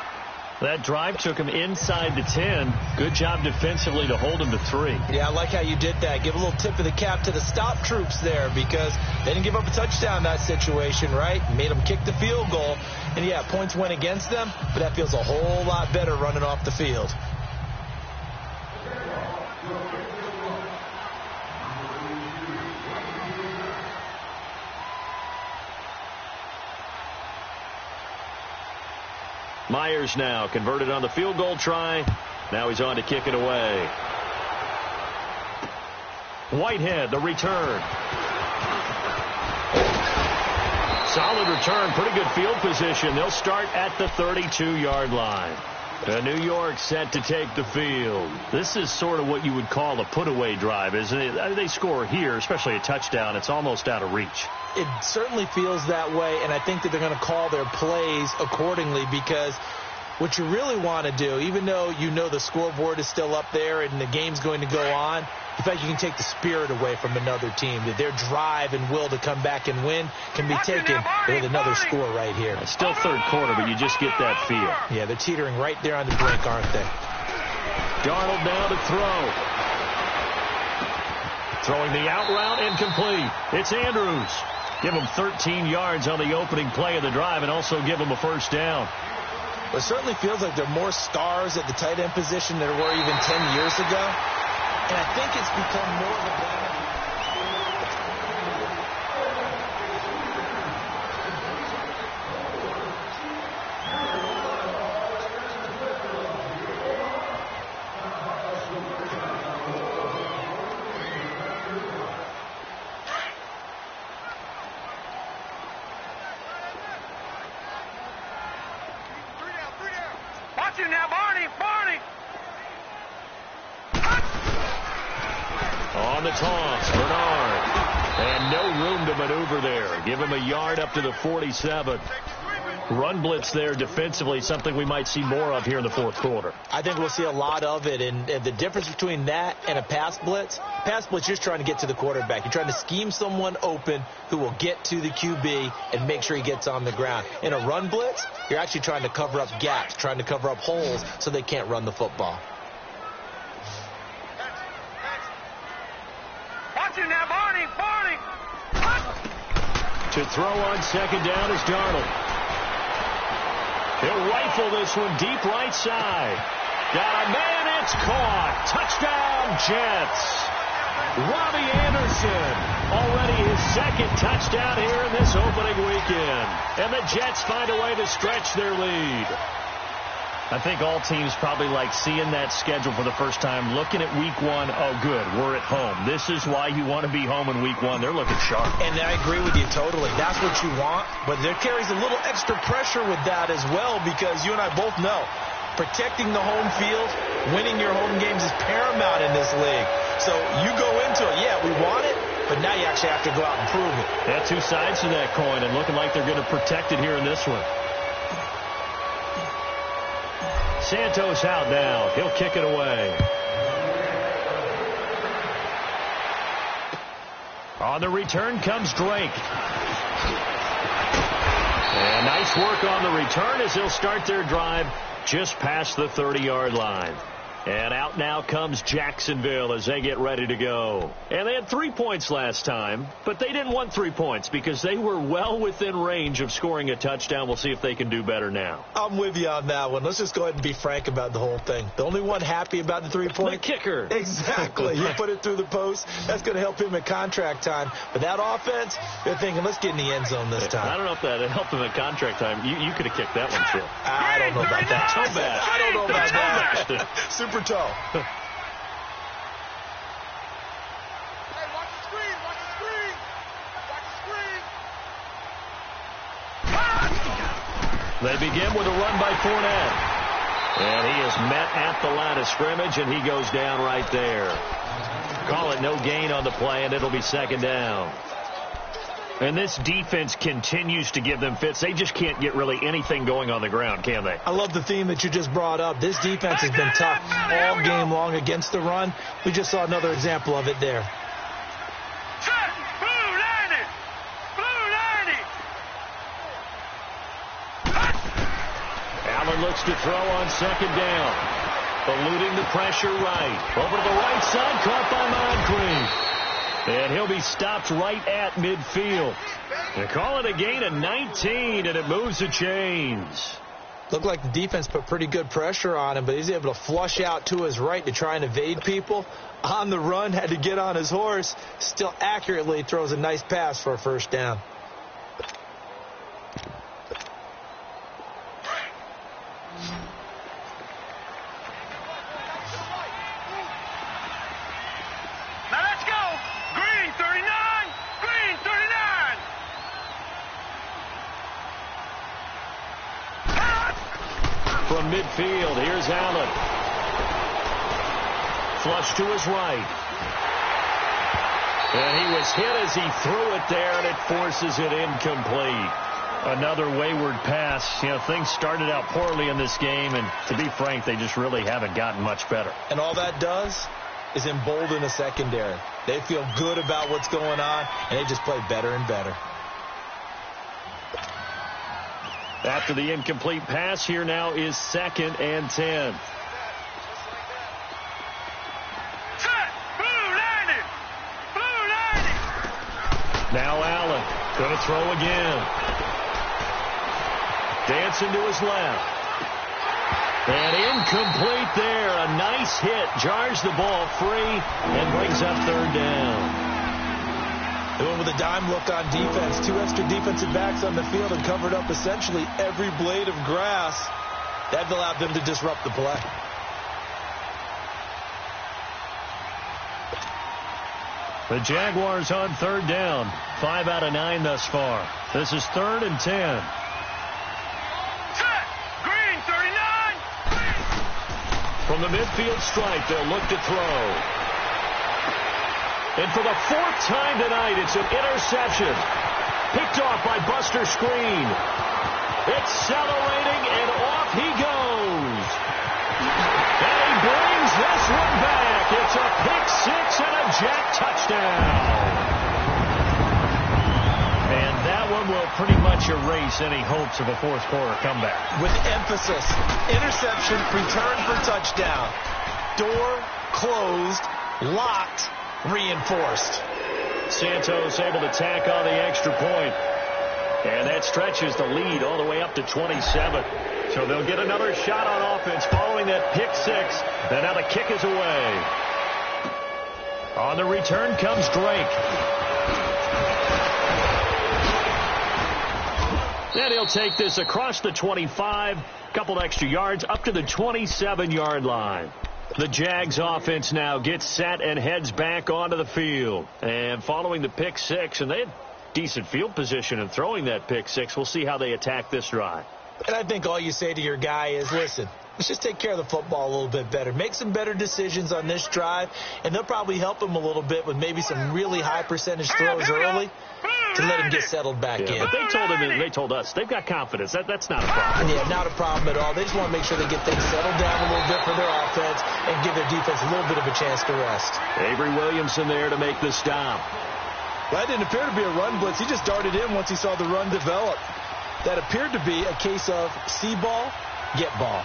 Speaker 3: That drive took him inside the 10. Good job defensively to hold him to 3.
Speaker 4: Yeah, I like how you did that. Give a little tip of the cap to the stop troops there because they didn't give up a touchdown in that situation, right? Made them kick the field goal. And, yeah, points went against them, but that feels a whole lot better running off the field.
Speaker 3: Myers now converted on the field goal try. Now he's on to kick it away. Whitehead, the return. Solid return, pretty good field position. They'll start at the 32-yard line. New York set to take the field. This is sort of what you would call a put-away drive, isn't it? They score here, especially a touchdown. It's almost out of reach.
Speaker 4: It certainly feels that way, and I think that they're going to call their plays accordingly because what you really want to do, even though you know the scoreboard is still up there and the game's going to go on, in fact, you can take the spirit away from another team. That their drive and will to come back and win can be taken with another score right here.
Speaker 3: It's still third quarter, but you just get that feel.
Speaker 4: Yeah, they're teetering right there on the brink, aren't they?
Speaker 3: Darnold now to throw. Throwing the out route, incomplete. It's Andrews. Give him 13 yards on the opening play of the drive and also give him a first down.
Speaker 4: Well, it certainly feels like there are more stars at the tight end position than there were even 10 years ago. And I think it's become more of a battle.
Speaker 5: Watch him now, Barney!
Speaker 3: On the toss, Bernard. And no room to maneuver there. Give him a yard up to the 47. Run blitz there defensively, something we might see more of here in the fourth quarter.
Speaker 4: I think we'll see a lot of it, and the difference between that and a pass blitz, you're just trying to get to the quarterback. You're trying to scheme someone open who will get to the QB and make sure he gets on the ground. In a run blitz, you're actually trying to cover up gaps, trying to cover up holes so they can't run the football.
Speaker 5: Watch him now, Barney!
Speaker 3: To throw on second down is Darnold. He'll rifle this one deep right side. Got a man, it's caught. Touchdown, Jets. Robbie Anderson, already his second touchdown here in this opening weekend. And the Jets find a way to stretch their lead. I think all teams probably like seeing that schedule for the first time, looking at week one. Oh, good, we're at home. This is why you want to be home in week one. They're looking sharp.
Speaker 4: And I agree with you totally. That's what you want, but there carries a little extra pressure with that as well because you and I both know protecting the home field, winning your home games is paramount in this league. So you go into it, yeah, we want it, but now you actually have to go out and prove it.
Speaker 3: Yeah, two sides to that coin, and looking like they're going to protect it here in this one. Santos out now. He'll kick it away. On the return comes Drake. And nice work on the return as they'll start their drive just past the 30-yard line. And out now comes Jacksonville as they get ready to go. And they had 3 points last time, but they didn't want 3 points because they were well within range of scoring a touchdown. We'll see if they can do better now.
Speaker 4: I'm with you on that one. Let's just go ahead and be frank about the whole thing. The only one happy about the 3 point?
Speaker 3: The kicker.
Speaker 4: Exactly. You put it through the post. That's going to help him at contract time. But that offense, they're thinking, let's get in the end zone this time.
Speaker 3: I don't know if that helped him at contract time. You could have kicked that one, Chip.
Speaker 4: I don't know about that.
Speaker 3: Toe bad.
Speaker 4: I don't know about that. Super toe.
Speaker 5: Hey, watch the screen! Watch the screen! Watch the screen!
Speaker 3: They begin with a run by Fournette. And he is met at the line of scrimmage, and he goes down right there. Call it no gain on the play, and it'll be second down. And this defense continues to give them fits. They just can't get really anything going on the ground, can they?
Speaker 4: I love the theme that you just brought up. This defense has been tough all game long against the run. We just saw another example of it there.
Speaker 3: Allen looks to throw on second down. Eluding the pressure right. Over to the right side, caught by Moncrief. And he'll be stopped right at midfield. They call it a gain of 19, and it moves the chains.
Speaker 4: Looked like the defense put pretty good pressure on him, but he's able to flush out to his right to try and evade people. On the run, had to get on his horse. Still accurately throws a nice pass for a first down.
Speaker 3: From midfield, here's Allen. Flush to his right. And he was hit as he threw it there, and it forces it incomplete. Another wayward pass. You know, things started out poorly in this game, and to be frank, they just really haven't gotten much better.
Speaker 4: And all that does is embolden the secondary. They feel good about what's going on, and they just play better and better.
Speaker 3: After the incomplete pass, here now is 2nd and 10. Now Allen going to throw again. Dancing to his left. And incomplete there. A nice hit. Jars the ball free and brings up 3rd down.
Speaker 4: They went with a dime look on defense. 2 extra defensive backs on the field and covered up essentially every blade of grass. That allowed them to disrupt the play.
Speaker 3: The Jaguars on 3rd down. 5 out of 9 thus far. This is 3rd and 10.
Speaker 5: Green, 39.
Speaker 3: From the midfield stripe, they'll look to throw. And for the 4th time tonight, it's an interception. Picked off by Buster Screen. Accelerating, and off he goes. And he brings this one back. It's a pick 6 and a Jack touchdown. And that one will pretty much erase any hopes of a 4th quarter comeback.
Speaker 4: With emphasis, interception, return for touchdown. Door closed, locked, reinforced.
Speaker 3: Santos able to tack on the extra point. And that stretches the lead all the way up to 27. So they'll get another shot on offense following that pick 6. And now the kick is away. On the return comes Drake. And he'll take this across the 25. Couple extra yards up to the 27-yard line. The Jags offense now gets set and heads back onto the field. And following the pick 6, and they had decent field position in throwing that pick 6. We'll see how they attack this drive.
Speaker 4: And I think all you say to your guy is, listen, let's just take care of the football a little bit better. Make some better decisions on this drive, and they'll probably help him a little bit with maybe some really high percentage throws early to let him get settled back in.
Speaker 3: But they told us they've got confidence. That's not a problem.
Speaker 4: Yeah, not a problem at all. They just want to make sure they get things settled down a little bit for their offense and give their defense a little bit of a chance to rest.
Speaker 3: Avery Williamson there to make the stop.
Speaker 4: Well, that didn't appear to be a run blitz. He just darted in once he saw the run develop. That appeared to be a case of see ball, get ball.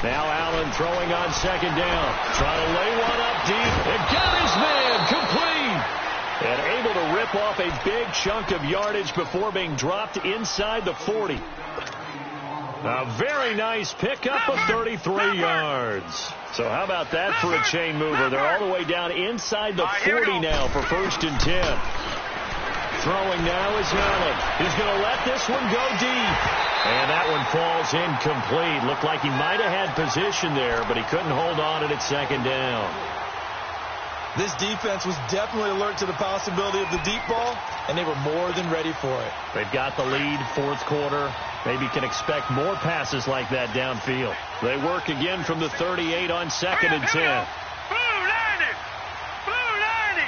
Speaker 3: Now Allen throwing on 2nd down. Trying to lay one up deep. And got his man complete. And able to rip off a big chunk of yardage before being dropped inside the 40. A very nice pickup of 33 yards. So how about that for a chain mover? They're all the way down inside the 40 now for 1st and 10. Throwing now is Allen. He's going to let this one go deep. And that one falls incomplete. Looked like he might have had position there, but he couldn't hold on at 2nd down.
Speaker 4: This defense was definitely alert to the possibility of the deep ball, and they were more than ready for it.
Speaker 3: They've got the lead, 4th quarter. Maybe can expect more passes like that downfield. They work again from the 38 on 2nd and 10.
Speaker 5: Blue 90! Blue 90!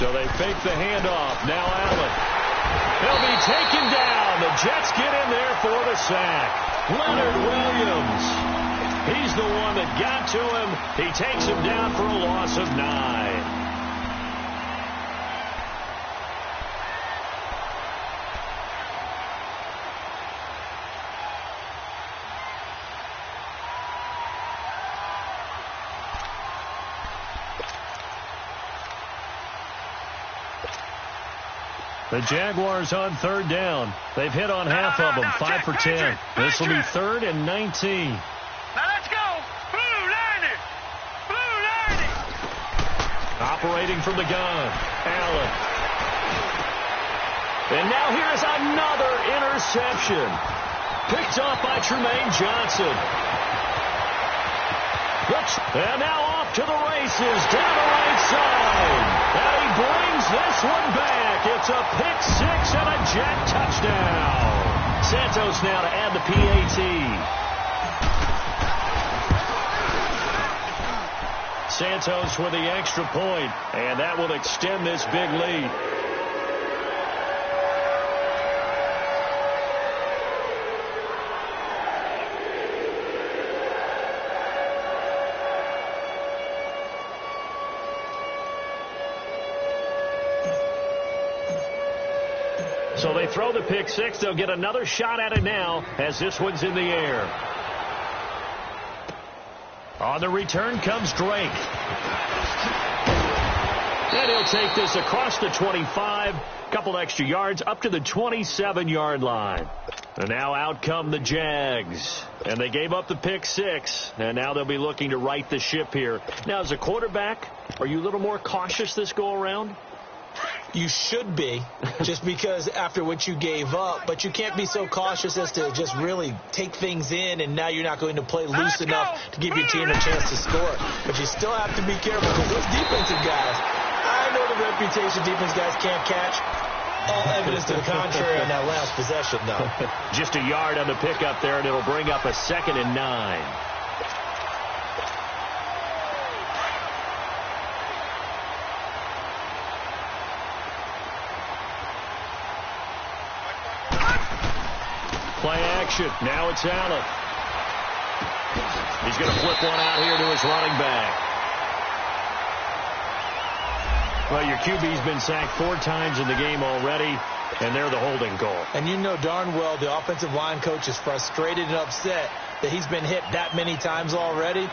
Speaker 3: So they fake the handoff. Now Allen. He'll be taken down. The Jets get in there for the sack. Leonard Williams. He's the one that got to him. He takes him down for a loss of 9. The Jaguars on 3rd down. They've hit on half of them, 5 for 10. This will be 3rd and 19.
Speaker 5: Now let's go! Blue 90! Blue 90!
Speaker 3: Operating from the gun, Allen. And now here's another interception. Picked off by Tremaine Johnson. And now off to the races down the right side. And he brings this one back. It's a pick 6 and a Jet touchdown. Santos now to add the PAT. Santos with the extra point, and that will extend this big lead. So they throw the pick 6. They'll get another shot at it now as this one's in the air. On the return comes Drake. And he'll take this across the 25. Couple extra yards up to the 27-yard line. And now out come the Jags. And they gave up the pick 6. And now they'll be looking to right the ship here. Now, as a quarterback, are you a little more cautious this go around?
Speaker 4: You should be, just because after what you gave up, but you can't be so cautious as to just really take things in, and now you're not going to play loose enough to give your team a chance to score. But you still have to be careful, because those defensive guys, I know the reputation defense guys can't catch. All evidence to the contrary on that last possession, though.
Speaker 3: Just a yard on the pickup there, and it'll bring up a 2nd and 9. Play action. Now it's Allen. He's going to flip one out here to his running back. Well, your QB's been sacked 4 times in the game already, and they're the holding call.
Speaker 4: And you know darn well the offensive line coach is frustrated and upset that he's been hit that many times already.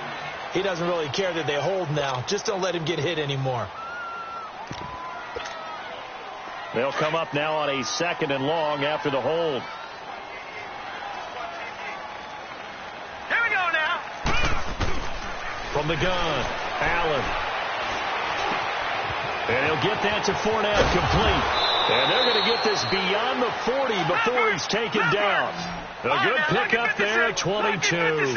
Speaker 4: He doesn't really care that they hold now. Just don't let him get hit anymore.
Speaker 3: They'll come up now on a 2nd and long after the hold. From the gun, Allen. And he'll get that to Fournette complete. And they're going to get this beyond the 40 before he's taken down. A good pickup there at 22.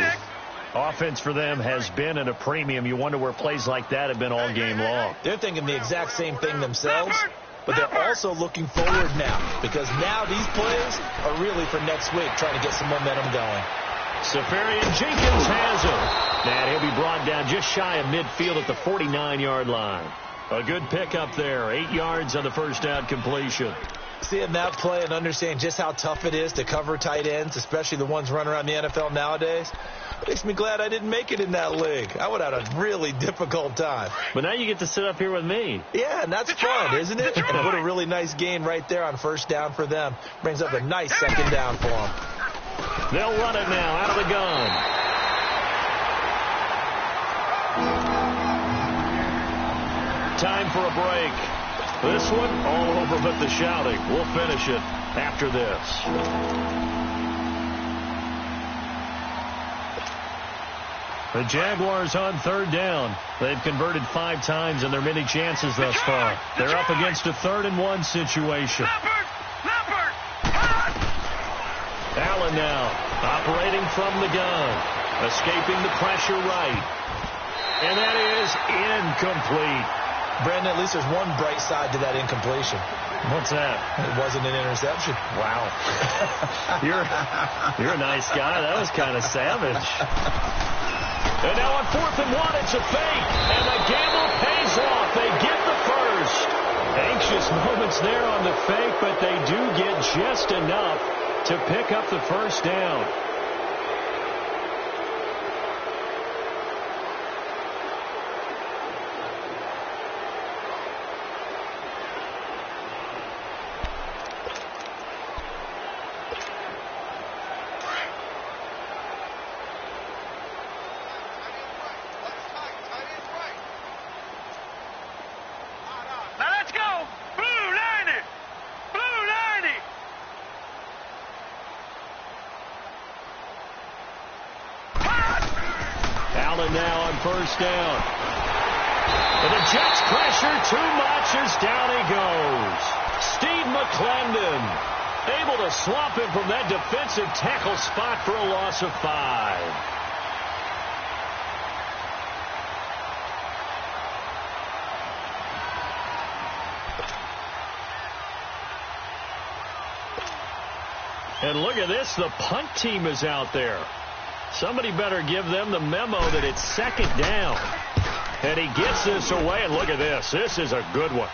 Speaker 3: Offense for them has been at a premium. You wonder where plays like that have been all game long.
Speaker 4: They're thinking the exact same thing themselves, but they're also looking forward now, because now these plays are really for next week, trying to get some momentum going.
Speaker 3: Safarian Jenkins has him. And he'll be brought down just shy of midfield at the 49-yard line. A good pickup there. 8 yards on the first down completion.
Speaker 4: Seeing that play and understanding just how tough it is to cover tight ends, especially the ones running around the NFL nowadays, makes me glad I didn't make it in that league. I would have had a really difficult time.
Speaker 3: But now you get to sit up here with me.
Speaker 4: Yeah, and that's fun, isn't it? And what a really nice gain right there on first down for them. Brings up a nice 2nd down for them.
Speaker 3: They'll run it now out of the gun. for a break. This one, all over but the shouting. We'll finish it after this. The Jaguars on third down. They've converted 5 times in their many chances thus far. They're up against a 3rd-and-1 situation. Allen now operating from the gun. Escaping the pressure right. And that is incomplete.
Speaker 4: Brandon, at least there's one bright side to that incompletion.
Speaker 3: What's that?
Speaker 4: It wasn't an interception.
Speaker 3: Wow. You're a nice guy. That was kind of savage. And now on 4th and 1, it's a fake. And the gamble pays off. They get the first. Anxious moments there on the fake, but they do get just enough to pick up the first down. Now on first down. And the Jets pressure too much as down he goes. Steve McClendon able to swamp him from that defensive tackle spot for a loss of 5. And look at this. The punt team is out there. Somebody better give them the memo that it's 2nd down. And he gets this away, and look at this. This is a good one.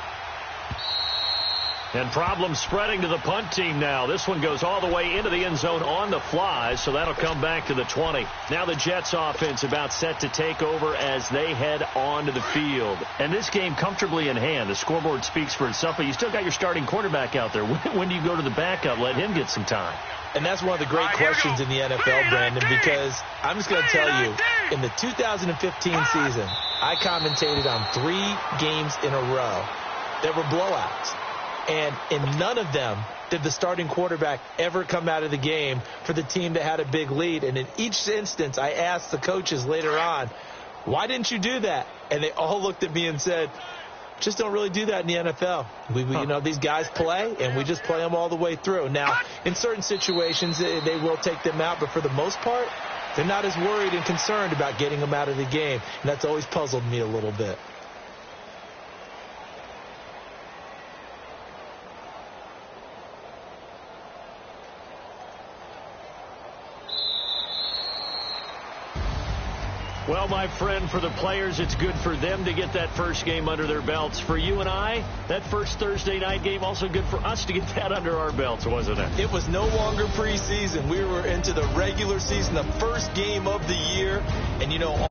Speaker 3: And problems spreading to the punt team now. This one goes all the way into the end zone on the fly, so that'll come back to the 20. Now the Jets offense about set to take over as they head onto the field. And this game comfortably in hand. The scoreboard speaks for itself, but you still got your starting quarterback out there. When do you go to the backup? Let him get some time.
Speaker 4: And that's one of the great questions in the NFL, Brandon, because I'm just going to tell you, in the 2015 season, I commentated on 3 games in a row that were blowouts. And in none of them did the starting quarterback ever come out of the game for the team that had a big lead. And in each instance, I asked the coaches later on, why didn't you do that? And they all looked at me and said, just don't really do that in the NFL. You know, these guys play, and we just play them all the way through. Now, in certain situations, they will take them out, but for the most part, they're not as worried and concerned about getting them out of the game. And that's always puzzled me a little bit.
Speaker 3: Well, my friend, for the players, it's good for them to get that first game under their belts. For you and I, that first Thursday night game, also good for us to get that under our belts, wasn't it?
Speaker 4: It was no longer preseason. We were into the regular season, the first game of the year. And, you know,